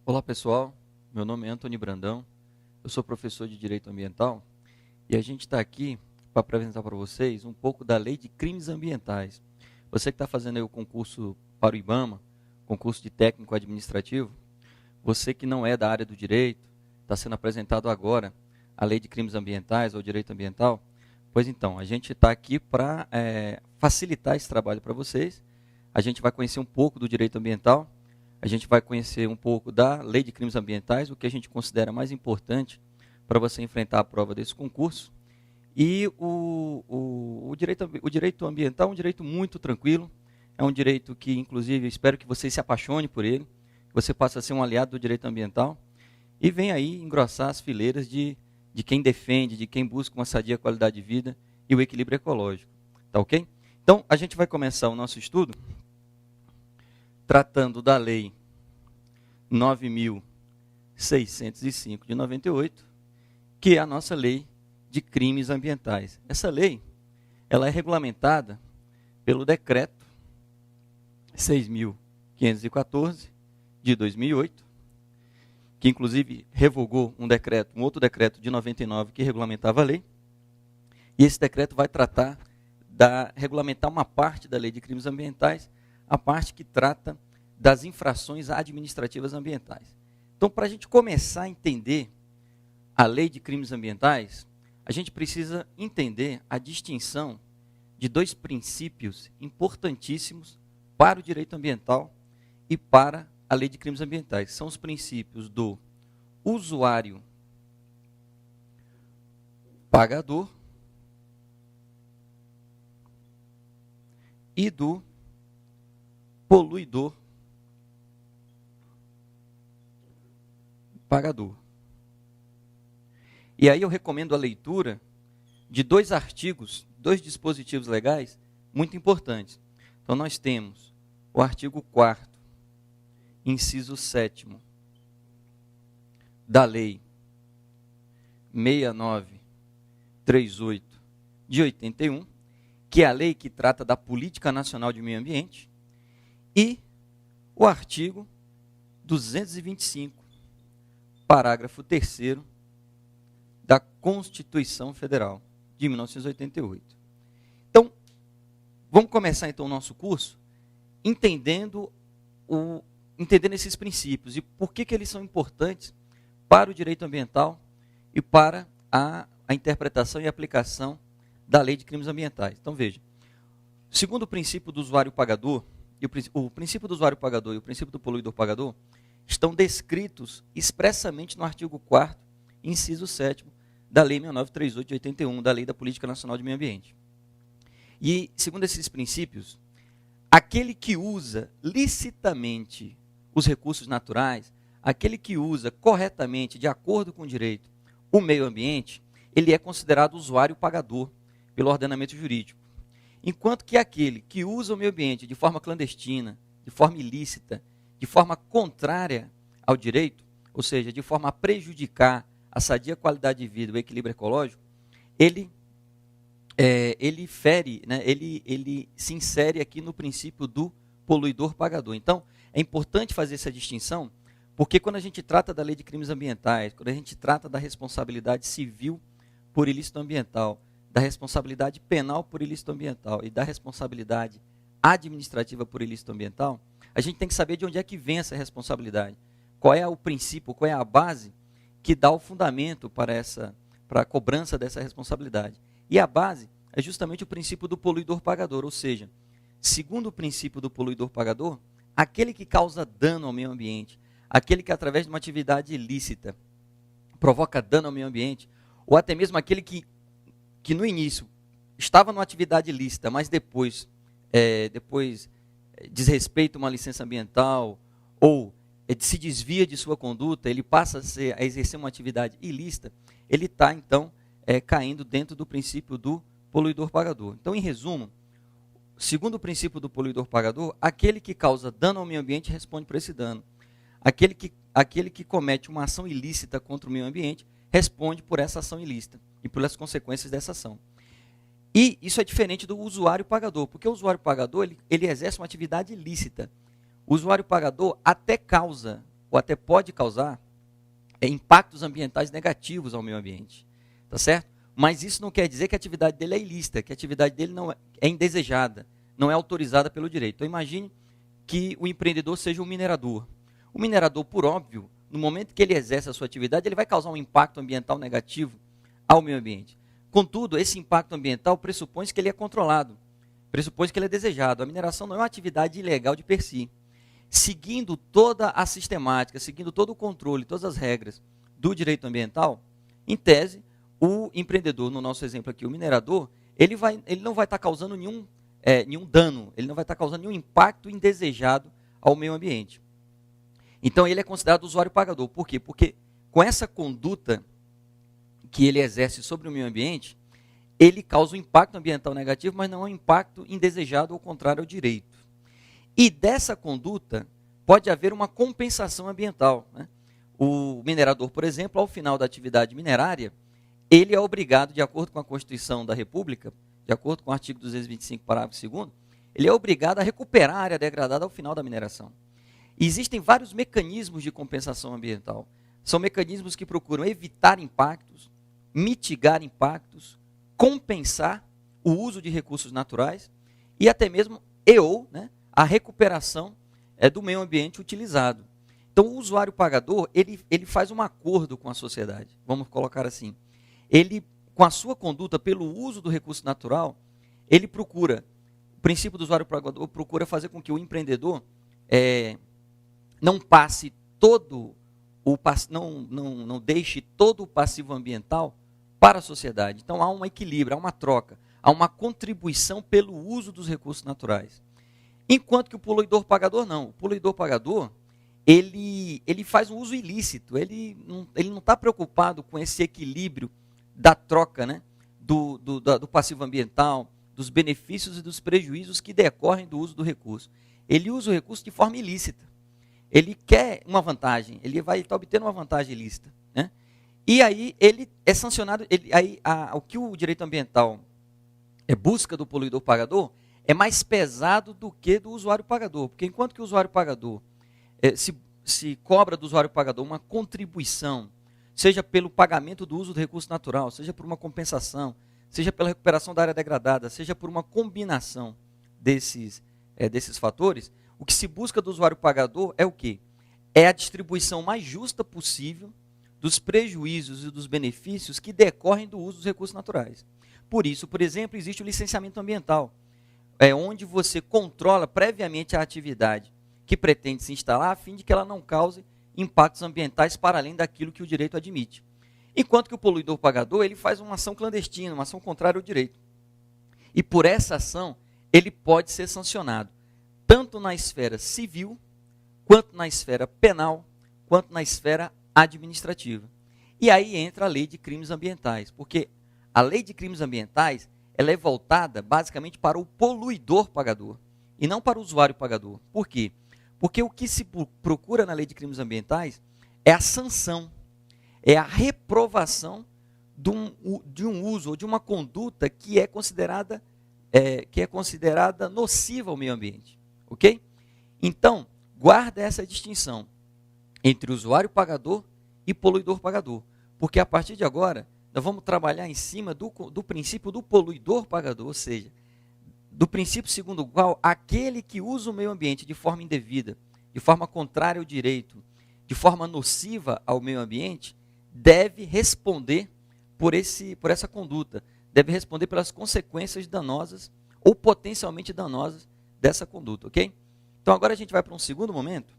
Olá pessoal, meu nome é Antônio Brandão, eu sou professor de Direito Ambiental e a gente está aqui para apresentar para vocês um pouco da Lei de Crimes Ambientais. Você que está fazendo aí o concurso para o IBAMA, concurso de técnico administrativo, você que não é da área do direito, está sendo apresentado agora a Lei de Crimes Ambientais ou Direito Ambiental, pois então, a gente está aqui para facilitar esse trabalho para vocês. A gente vai conhecer um pouco do direito ambiental, a gente vai conhecer um pouco da Lei de Crimes Ambientais, o que a gente considera mais importante para você enfrentar a prova desse concurso. E o direito ambiental é um direito muito tranquilo, é um direito que, inclusive, espero que você se apaixone por ele, que você passe a ser um aliado do direito ambiental e venha aí engrossar as fileiras de quem defende, de quem busca uma sadia qualidade de vida e o equilíbrio ecológico. Tá ok? Então, a gente vai começar o nosso estudo tratando da Lei 9.605 de 98, que é a nossa Lei de Crimes Ambientais. Essa lei, ela é regulamentada pelo Decreto 6.514 de 2008, que inclusive revogou um outro decreto de 99 que regulamentava a lei. E esse decreto vai regulamentar uma parte da Lei de Crimes Ambientais, a parte que trata das infrações administrativas ambientais. Então, para a gente começar a entender a Lei de Crimes Ambientais, a gente precisa entender a distinção de dois princípios importantíssimos para o direito ambiental e para a Lei de Crimes Ambientais. São os princípios do usuário pagador e do poluidor pagador. E aí eu recomendo a leitura de dois artigos, dois dispositivos legais muito importantes. Então nós temos o artigo 4º, inciso 7º, da Lei 6938 de 81, que é a lei que trata da Política Nacional de Meio Ambiente, e o artigo 225, parágrafo 3º, da Constituição Federal de 1988. Então, vamos começar então o nosso curso entendendo esses princípios e por que eles são importantes para o direito ambiental e para a interpretação e aplicação da Lei de Crimes Ambientais. Então, veja, segundo o princípio do usuário pagador, o princípio do usuário pagador e o princípio do poluidor pagador estão descritos expressamente no artigo 4º, inciso 7º, da Lei 6938 de 81, da Lei da Política Nacional de Meio Ambiente. E, segundo esses princípios, aquele que usa licitamente os recursos naturais, aquele que usa corretamente, de acordo com o direito, o meio ambiente, ele é considerado usuário pagador pelo ordenamento jurídico. Enquanto que aquele que usa o meio ambiente de forma clandestina, de forma ilícita, de forma contrária ao direito, ou seja, de forma a prejudicar a sadia qualidade de vida, o equilíbrio ecológico, ele fere, né, ele se insere aqui no princípio do poluidor pagador. Então, é importante fazer essa distinção, porque quando a gente trata da Lei de Crimes Ambientais, quando a gente trata da responsabilidade civil por ilícito ambiental, da responsabilidade penal por ilícito ambiental e da responsabilidade administrativa por ilícito ambiental, a gente tem que saber de onde é que vem essa responsabilidade. Qual é o princípio, qual é a base que dá o fundamento para a cobrança dessa responsabilidade. E a base é justamente o princípio do poluidor pagador, ou seja, segundo o princípio do poluidor pagador, aquele que causa dano ao meio ambiente, aquele que através de uma atividade ilícita provoca dano ao meio ambiente, ou até mesmo aquele que no início estava numa atividade ilícita, mas depois desrespeita uma licença ambiental ou se desvia de sua conduta, ele passa a exercer uma atividade ilícita, ele está, então, caindo dentro do princípio do poluidor pagador. Então, em resumo, segundo o princípio do poluidor pagador, aquele que causa dano ao meio ambiente responde por esse dano. Aquele que comete uma ação ilícita contra o meio ambiente responde por essa ação ilícita e pelas consequências dessa ação. E isso é diferente do usuário pagador, porque o usuário pagador ele exerce uma atividade ilícita. O usuário pagador até causa ou até pode causar impactos ambientais negativos ao meio ambiente, tá certo? Mas isso não quer dizer que a atividade dele é ilícita, que a atividade dele não é indesejada, não é autorizada pelo direito. Então imagine que o empreendedor seja um minerador. O minerador, por óbvio, no momento que ele exerce a sua atividade, ele vai causar um impacto ambiental negativo ao meio ambiente. Contudo, esse impacto ambiental pressupõe que ele é controlado, pressupõe que ele é desejado. A mineração não é uma atividade ilegal de per si. Seguindo toda a sistemática, seguindo todo o controle, todas as regras do direito ambiental, em tese, o empreendedor, no nosso exemplo aqui, o minerador, ele não vai estar causando nenhum dano, ele não vai estar causando nenhum impacto indesejado ao meio ambiente. Então, ele é considerado usuário pagador. Por quê? Porque com essa conduta que ele exerce sobre o meio ambiente, ele causa um impacto ambiental negativo, mas não é um impacto indesejado ou contrário ao direito. E dessa conduta pode haver uma compensação ambiental, né? O minerador, por exemplo, ao final da atividade minerária, ele é obrigado, de acordo com a Constituição da República, de acordo com o artigo 225, parágrafo 2º, ele é obrigado a recuperar a área degradada ao final da mineração. E existem vários mecanismos de compensação ambiental. São mecanismos que procuram evitar impactos, mitigar impactos, compensar o uso de recursos naturais e até mesmo né, a recuperação do meio ambiente utilizado. Então, o usuário pagador, ele faz um acordo com a sociedade, vamos colocar assim. Ele, com a sua conduta pelo uso do recurso natural, ele procura, o princípio do usuário pagador procura fazer com que o empreendedor não passe todo não deixe todo o passivo ambiental para a sociedade. Então, há um equilíbrio, há uma troca, há uma contribuição pelo uso dos recursos naturais. Enquanto que o poluidor pagador não. O poluidor pagador, ele faz um uso ilícito, ele não está preocupado com esse equilíbrio da troca, né, do passivo ambiental, dos benefícios e dos prejuízos que decorrem do uso do recurso. Ele usa o recurso de forma ilícita. Ele quer uma vantagem, ele vai estar obtendo uma vantagem ilícita, né? E aí ele é sancionado, o que o direito ambiental busca do poluidor pagador é mais pesado do que do usuário pagador, porque enquanto que o usuário pagador se cobra do usuário pagador uma contribuição, seja pelo pagamento do uso do recurso natural, seja por uma compensação, seja pela recuperação da área degradada, seja por uma combinação desses fatores, o que se busca do usuário pagador é o quê? É a distribuição mais justa possível dos prejuízos e dos benefícios que decorrem do uso dos recursos naturais. Por isso, por exemplo, existe o licenciamento ambiental, onde você controla previamente a atividade que pretende se instalar, a fim de que ela não cause impactos ambientais para além daquilo que o direito admite. Enquanto que o poluidor pagador, ele faz uma ação clandestina, uma ação contrária ao direito. E por essa ação, ele pode ser sancionado, tanto na esfera civil, quanto na esfera penal, quanto na esfera administrativa. E aí entra a lei de crimes ambientais, porque a lei de crimes ambientais ela é voltada basicamente para o poluidor pagador, e não para o usuário pagador. Por quê? Porque o que se procura na lei de crimes ambientais é a sanção, é a reprovação de um uso ou de uma conduta que é considerada nociva ao meio ambiente. Ok? Então, guarda essa distinção entre usuário pagador e poluidor pagador. Porque a partir de agora, nós vamos trabalhar em cima do princípio do poluidor pagador, ou seja, do princípio segundo o qual aquele que usa o meio ambiente de forma indevida, de forma contrária ao direito, de forma nociva ao meio ambiente, deve responder por essa conduta, deve responder pelas consequências danosas ou potencialmente danosas dessa conduta, ok? Então agora a gente vai para um segundo momento,